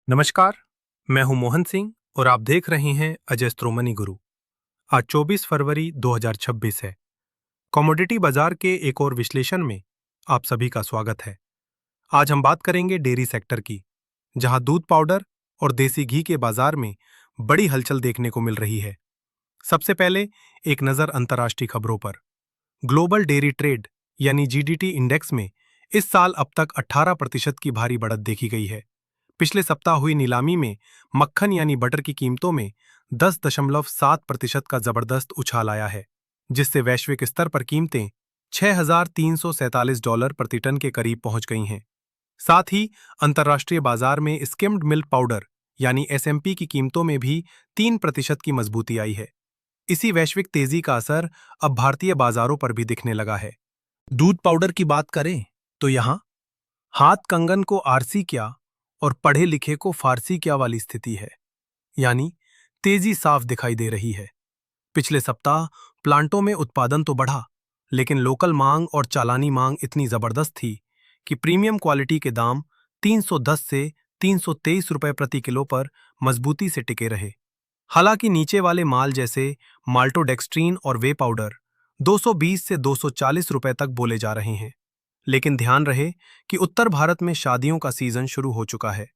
नमस्कार, मैं हूं मोहन सिंह और आप देख रहे हैं अजस्त्रो मनी गुरु। आज 24 फरवरी 2026 है। कमोडिटी बाजार के एक और विश्लेषण में आप सभी का स्वागत है। आज हम बात करेंगे डेयरी सेक्टर की, जहां दूध पाउडर और देसी घी के बाजार में बड़ी हलचल देखने को मिल रही है। सबसे पहले एक नज़र अंतर्राष्ट्रीय खबरों पर। ग्लोबल डेयरी ट्रेड यानी जीडीटी इंडेक्स में इस साल अब तक 18% की भारी बढ़त देखी गई है। पिछले सप्ताह हुई नीलामी में मक्खन यानी बटर की कीमतों में 10.7% का जबरदस्त उछाल आया है, जिससे वैश्विक स्तर पर कीमतें $6,347 प्रति टन के करीब पहुंच गई हैं। साथ ही अंतर्राष्ट्रीय बाजार में स्किम्ड मिल्क पाउडर यानी एसएमपी की कीमतों में भी 3% की मजबूती आई है। इसी वैश्विक तेजी का असर अब भारतीय बाजारों पर भी दिखने लगा है। दूध पाउडर की बात करें तो यहाँ हाथ कंगन को आरसी क्या और पढ़े लिखे को फारसी क्या वाली स्थिति है, यानी तेजी साफ दिखाई दे रही है। पिछले सप्ताह प्लांटों में उत्पादन तो बढ़ा, लेकिन लोकल मांग और चालानी मांग इतनी जबरदस्त थी कि प्रीमियम क्वालिटी के दाम 310 से 323 रुपए प्रति किलो पर मजबूती से टिके रहे। हालांकि नीचे वाले माल जैसे माल्टोडेक्स्ट्रीन और वे पाउडर 220 से 240 रुपए तक बोले जा रहे हैं। लेकिन ध्यान रहे कि उत्तर भारत में शादियों का सीजन शुरू हो चुका है।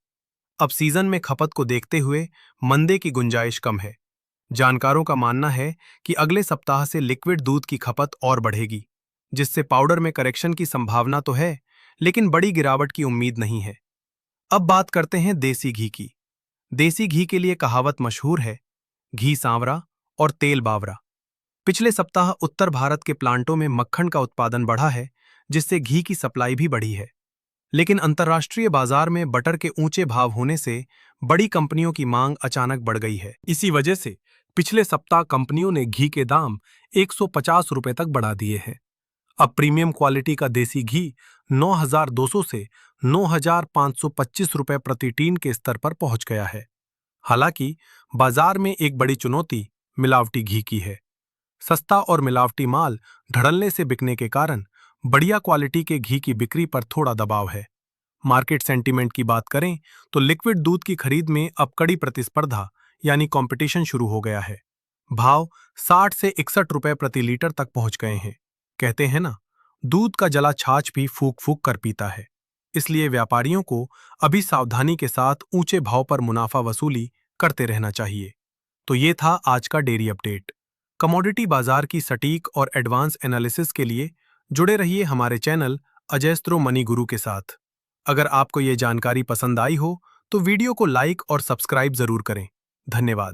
अब सीजन में खपत को देखते हुए मंदे की गुंजाइश कम है। जानकारों का मानना है कि अगले सप्ताह से लिक्विड दूध की खपत और बढ़ेगी, जिससे पाउडर में करेक्शन की संभावना तो है, लेकिन बड़ी गिरावट की उम्मीद नहीं है। अब बात करते हैं देसी घी की। देसी घी के लिए कहावत मशहूर है, घी सांवरा और तेल बावरा। पिछले सप्ताह उत्तर भारत के प्लांटों में मक्खन का उत्पादन बढ़ा है, जिससे घी की सप्लाई भी बढ़ी है। लेकिन अंतर्राष्ट्रीय बाजार में बटर के ऊंचे भाव होने से बड़ी कंपनियों की मांग अचानक बढ़ गई है। इसी वजह से पिछले सप्ताह कंपनियों ने घी के दाम 150 रुपए तक बढ़ा दिए हैं। अब प्रीमियम क्वालिटी का देसी घी 9,200 से 9,525 रुपए प्रति टीन के स्तर पर पहुंच गया है। हालांकि बाजार में एक बड़ी चुनौती मिलावटी घी की है। सस्ता और मिलावटी माल धड़ल्ले से बिकने के कारण बढ़िया क्वालिटी के घी की बिक्री पर थोड़ा दबाव है। मार्केट सेंटीमेंट की बात करें तो लिक्विड दूध की खरीद में अब कड़ी प्रतिस्पर्धा यानी कंपटीशन शुरू हो गया है। भाव 60 से 61 रुपए प्रति लीटर तक पहुंच गए हैं। कहते हैं ना, दूध का जला छाछ भी फूक फूक कर पीता है। इसलिए व्यापारियों को अभी सावधानी के साथ ऊंचे भाव पर मुनाफा वसूली करते रहना चाहिए। तो ये था आज का डेयरी अपडेट। कमोडिटी बाजार की सटीक और एडवांस एनालिसिस के लिए जुड़े रहिए हमारे चैनल अजस्त्रो मनी गुरु के साथ। अगर आपको ये जानकारी पसंद आई हो तो वीडियो को लाइक और सब्सक्राइब जरूर करें। धन्यवाद।